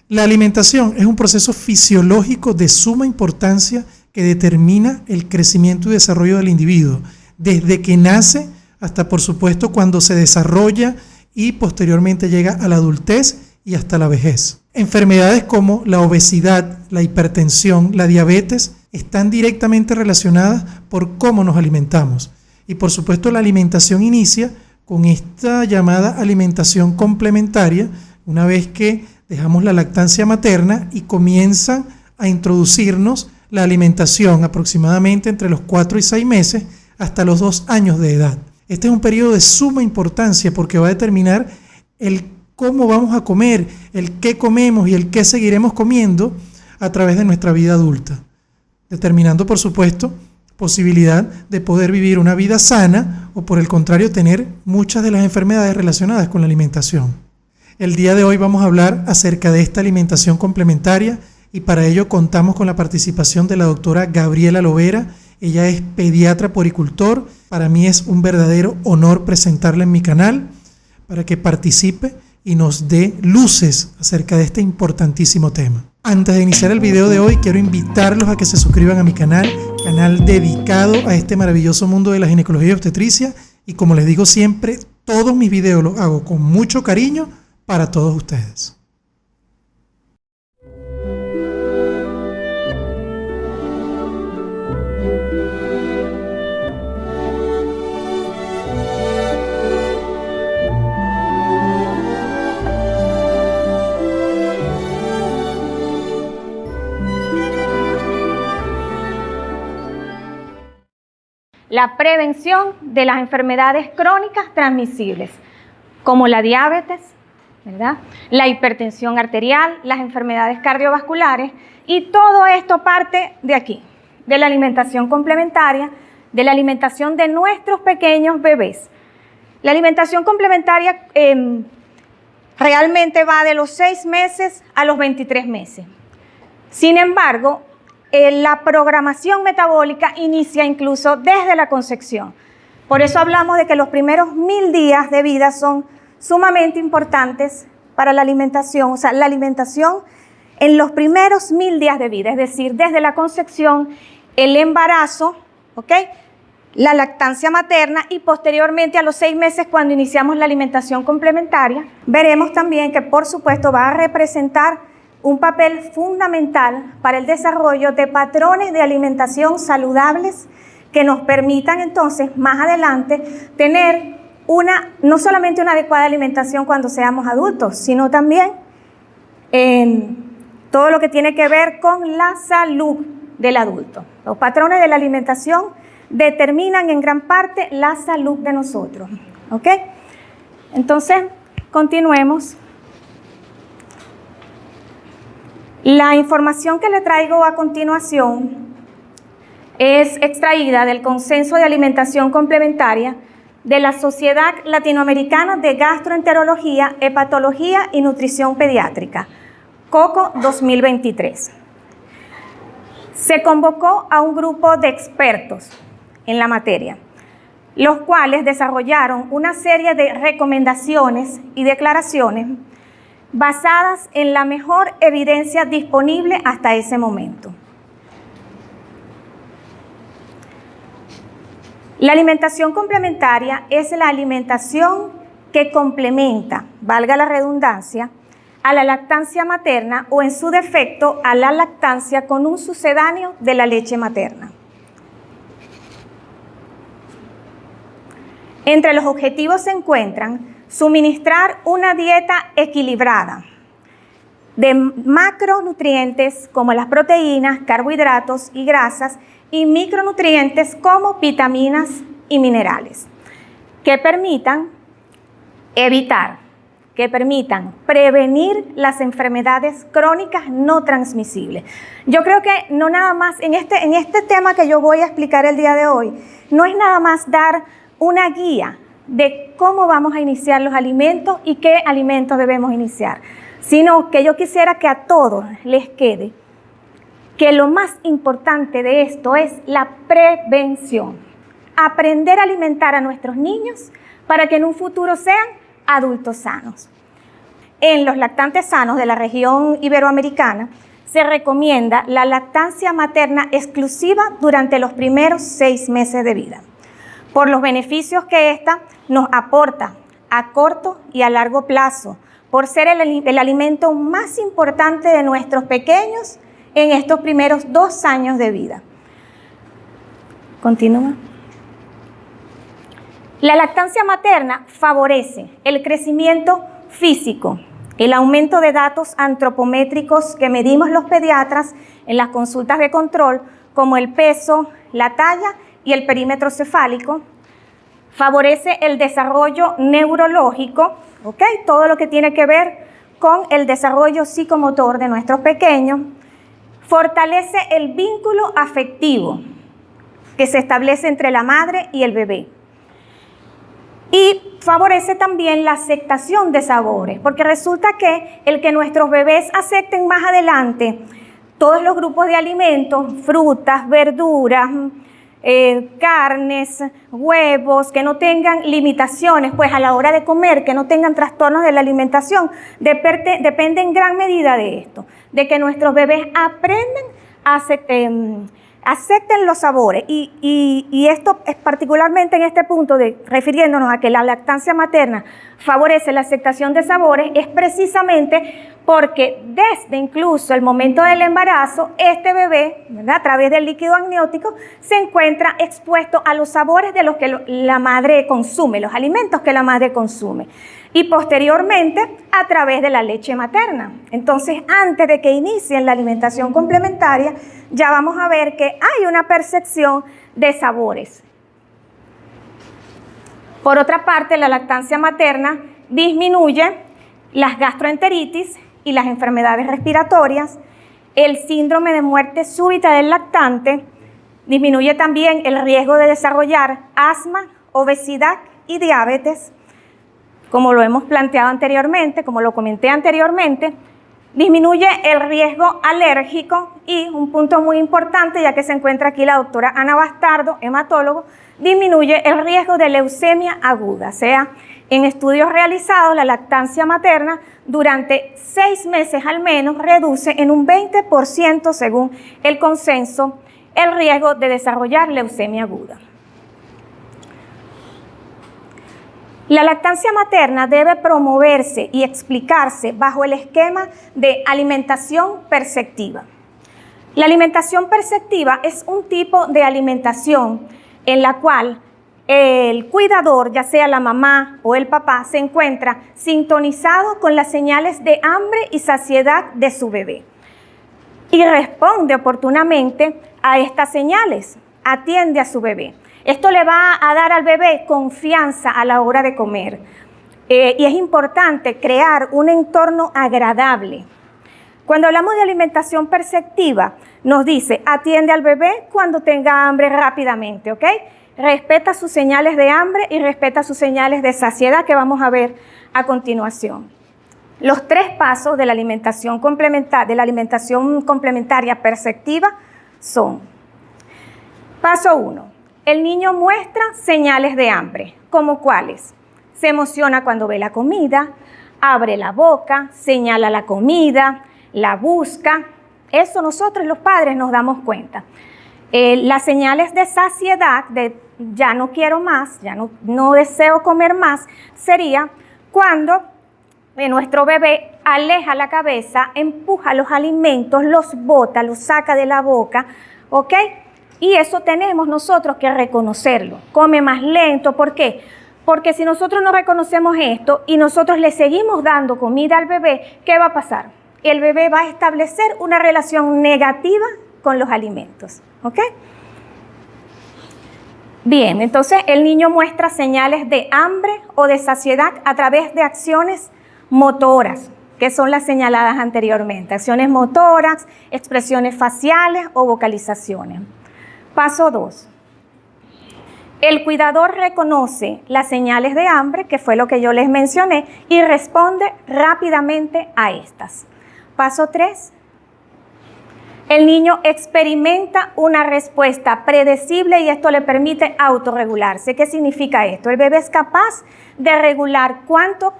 La alimentación es un proceso fisiológico de suma importancia que determina el crecimiento y desarrollo del individuo, desde que nace hasta, por supuesto, cuando se desarrolla y posteriormente llega a la adultez y hasta la vejez. Enfermedades como la obesidad, la hipertensión, la diabetes están directamente relacionadas por cómo nos alimentamos. Y por supuesto la alimentación inicia con esta llamada alimentación complementaria, una vez que dejamos la lactancia materna y comienzan a introducirnos la alimentación aproximadamente entre los 4 y 6 meses hasta los 2 años de edad. Este es un periodo de suma importancia porque va a determinar el cómo vamos a comer, el qué comemos y el qué seguiremos comiendo a través de nuestra vida adulta, determinando, por supuesto, posibilidad de poder vivir una vida sana o, por el contrario, tener muchas de las enfermedades relacionadas con la alimentación. El día de hoy vamos a hablar acerca de esta alimentación complementaria y para ello contamos con la participación de la doctora Gabriela Lovera. Ella es pediatra puericultor. Para mí es un verdadero honor presentarla en mi canal para que participe y nos dé luces acerca de este importantísimo tema. Antes de iniciar el video de hoy, quiero invitarlos a que se suscriban a mi canal dedicado a este maravilloso mundo de la ginecología y obstetricia. Y como les digo siempre, todos mis videos los hago con mucho cariño para todos ustedes. La prevención de las enfermedades crónicas transmisibles, como la diabetes, ¿verdad?, la hipertensión arterial, las enfermedades cardiovasculares, y todo esto parte de aquí, de la alimentación complementaria, de la alimentación de nuestros pequeños bebés. La alimentación complementaria realmente va de los 6 meses a los 23 meses. Sin embargo, la programación metabólica inicia incluso desde la concepción. Por eso hablamos de que los primeros 1000 días de vida son sumamente importantes para la alimentación. O sea, la alimentación en los primeros 1000 días de vida, es decir, desde la concepción, el embarazo, ¿ok?, la lactancia materna y posteriormente a los 6 meses cuando iniciamos la alimentación complementaria, veremos también que por supuesto va a representar un papel fundamental para el desarrollo de patrones de alimentación saludables que nos permitan entonces más adelante tener no solamente una adecuada alimentación cuando seamos adultos, sino también todo lo que tiene que ver con la salud del adulto. Los patrones de la alimentación determinan en gran parte la salud de nosotros, ¿ok? Entonces, continuemos. La información que le traigo a continuación es extraída del Consenso de Alimentación Complementaria de la Sociedad Latinoamericana de Gastroenterología, Hepatología y Nutrición Pediátrica, COCO 2023. Se convocó a un grupo de expertos en la materia, los cuales desarrollaron una serie de recomendaciones y declaraciones basadas en la mejor evidencia disponible hasta ese momento. La alimentación complementaria es la alimentación que complementa, valga la redundancia, a la lactancia materna o en su defecto a la lactancia con un sucedáneo de la leche materna. Entre los objetivos se encuentran suministrar una dieta equilibrada de macronutrientes como las proteínas, carbohidratos y grasas y micronutrientes como vitaminas y minerales que permitan prevenir las enfermedades crónicas no transmisibles. Yo creo que no nada más en este tema que yo voy a explicar el día de hoy, no es nada más dar una guía de cómo vamos a iniciar los alimentos y qué alimentos debemos iniciar, sino que yo quisiera que a todos les quede que lo más importante de esto es la prevención. Aprender a alimentar a nuestros niños para que en un futuro sean adultos sanos. en los lactantes sanos de la región iberoamericana, se recomienda la lactancia materna exclusiva durante los primeros 6 meses de vida, por los beneficios que ésta nos aporta a corto y a largo plazo, por ser el alimento más importante de nuestros pequeños en estos primeros 2 años de vida. Continúa. La lactancia materna favorece el crecimiento físico, el aumento de datos antropométricos que medimos los pediatras en las consultas de control, como el peso, la talla y el perímetro cefálico. Favorece el desarrollo neurológico, ¿ok? Todo lo que tiene que ver con el desarrollo psicomotor de nuestros pequeños. Fortalece el vínculo afectivo que se establece entre la madre y el bebé. Y favorece también la aceptación de sabores, porque resulta que el que nuestros bebés acepten más adelante todos los grupos de alimentos, frutas, verduras, carnes, huevos, que no tengan limitaciones pues a la hora de comer, que no tengan trastornos de la alimentación, depende en gran medida de esto, de que nuestros bebés aprendan a acepten los sabores y esto es particularmente en este punto de refiriéndonos a que la lactancia materna favorece la aceptación de sabores, es precisamente porque desde incluso el momento del embarazo, este bebé, ¿verdad?, a través del líquido amniótico, se encuentra expuesto a los sabores de los que la madre consume, los alimentos que la madre consume, y posteriormente a través de la leche materna. Entonces, antes de que inicien la alimentación complementaria, ya vamos a ver que hay una percepción de sabores. Por otra parte, la lactancia materna disminuye las gastroenteritis y las enfermedades respiratorias, el síndrome de muerte súbita del lactante, disminuye también el riesgo de desarrollar asma, obesidad y diabetes, como lo hemos planteado anteriormente, como lo comenté anteriormente, disminuye el riesgo alérgico y, un punto muy importante, ya que se encuentra aquí la doctora Ana Bastardo, hematólogo, disminuye el riesgo de leucemia aguda. O sea, en estudios realizados, la lactancia materna durante 6 meses al menos reduce en un 20%, según el consenso, el riesgo de desarrollar leucemia aguda. La lactancia materna debe promoverse y explicarse bajo el esquema de alimentación perceptiva. La alimentación perceptiva es un tipo de alimentación en la cual el cuidador, ya sea la mamá o el papá, se encuentra sintonizado con las señales de hambre y saciedad de su bebé y responde oportunamente a estas señales, atiende a su bebé. Esto le va a dar al bebé confianza a la hora de comer. Y es importante crear un entorno agradable. Cuando hablamos de alimentación perceptiva, nos dice, atiende al bebé cuando tenga hambre rápidamente, ¿ok? Respeta sus señales de hambre y respeta sus señales de saciedad que vamos a ver a continuación. Los 3 pasos de la alimentación complementaria perceptiva son: paso 1. El niño muestra señales de hambre, ¿como cuáles? Se emociona cuando ve la comida, abre la boca, señala la comida, la busca. Eso nosotros los padres nos damos cuenta. Las señales de saciedad, de ya no quiero más, ya no deseo comer más, sería cuando nuestro bebé aleja la cabeza, empuja los alimentos, los bota, los saca de la boca, ¿ok? Y eso tenemos nosotros que reconocerlo. Come más lento, ¿por qué? Porque si nosotros no reconocemos esto y nosotros le seguimos dando comida al bebé, ¿qué va a pasar? El bebé va a establecer una relación negativa con los alimentos, ¿ok? Bien, entonces el niño muestra señales de hambre o de saciedad a través de acciones motoras, que son las señaladas anteriormente. Acciones motoras, expresiones faciales o vocalizaciones. Paso 2. El cuidador reconoce las señales de hambre, que fue lo que yo les mencioné, y responde rápidamente a estas. Paso 3. El niño experimenta una respuesta predecible y esto le permite autorregularse. ¿Qué significa esto? El bebé es capaz de regular cuánto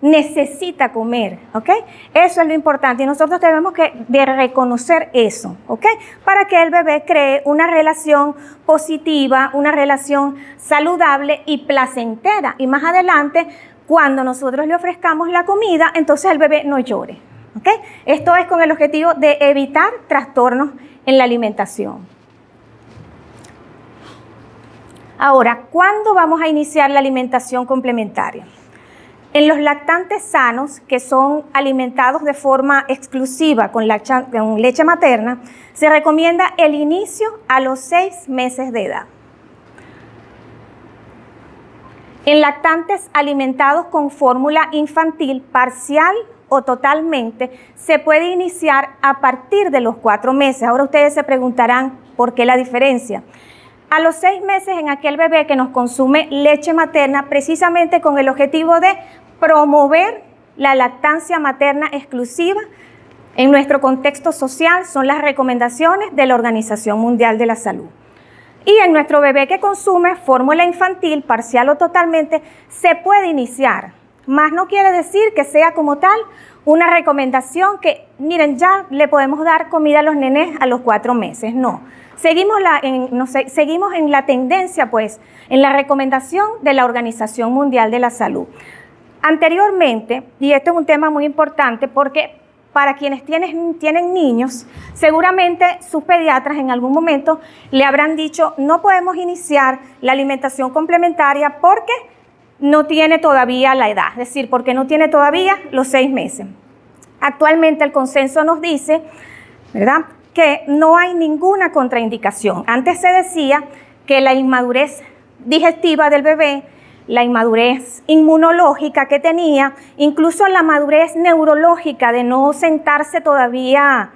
necesita comer, ¿ok? Eso es lo importante y nosotros tenemos que reconocer eso, ¿ok? Para que el bebé cree una relación positiva, una relación saludable y placentera. Y más adelante, cuando nosotros le ofrezcamos la comida, entonces el bebé no llore, ¿ok? Esto es con el objetivo de evitar trastornos en la alimentación. Ahora, ¿cuándo vamos a iniciar la alimentación complementaria? En los lactantes sanos, que son alimentados de forma exclusiva con leche materna, se recomienda el inicio a los 6 meses de edad. En lactantes alimentados con fórmula infantil parcial o totalmente, se puede iniciar a partir de los 4 meses. Ahora ustedes se preguntarán por qué la diferencia. A los 6 meses en aquel bebé que nos consume leche materna, precisamente con el objetivo de promover la lactancia materna exclusiva en nuestro contexto social, son las recomendaciones de la Organización Mundial de la Salud. Y en nuestro bebé que consume fórmula infantil, parcial o totalmente, se puede iniciar. Más no quiere decir que sea como tal una recomendación que, miren, ya le podemos dar comida a los nenes a los 4 meses. No. Seguimos en la tendencia, pues, en la recomendación de la Organización Mundial de la Salud. Anteriormente, y esto es un tema muy importante porque para quienes tienen niños, seguramente sus pediatras en algún momento le habrán dicho no podemos iniciar la alimentación complementaria porque no tiene todavía la edad, es decir, porque no tiene todavía los 6 meses. Actualmente el consenso nos dice, ¿verdad?, que no hay ninguna contraindicación. Antes se decía que la inmadurez digestiva del bebé, la inmadurez inmunológica que tenía, incluso la madurez neurológica de no sentarse todavía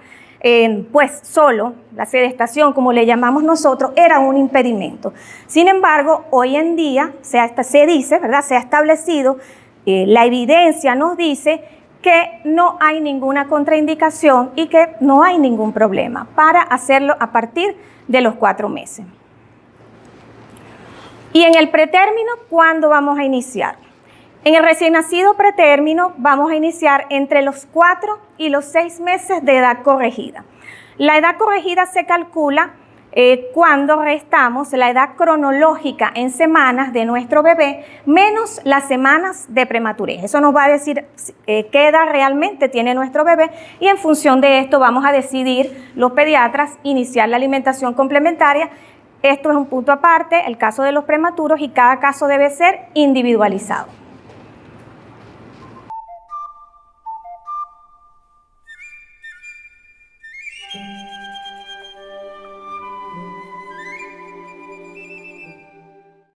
pues solo, la sedestación como le llamamos nosotros, era un impedimento. Sin embargo, hoy en día se dice, ¿verdad?, se ha establecido, la evidencia nos dice que no hay ninguna contraindicación y que no hay ningún problema para hacerlo a partir de los 4 meses. Y en el pretérmino, ¿cuándo vamos a iniciar? En el recién nacido pretérmino vamos a iniciar entre los 4 y los 6 meses de edad corregida. La edad corregida se calcula cuando restamos la edad cronológica en semanas de nuestro bebé menos las semanas de prematurez. Eso nos va a decir qué edad realmente tiene nuestro bebé y en función de esto vamos a decidir los pediatras iniciar la alimentación complementaria. Esto es un punto aparte, el caso de los prematuros, y cada caso debe ser individualizado.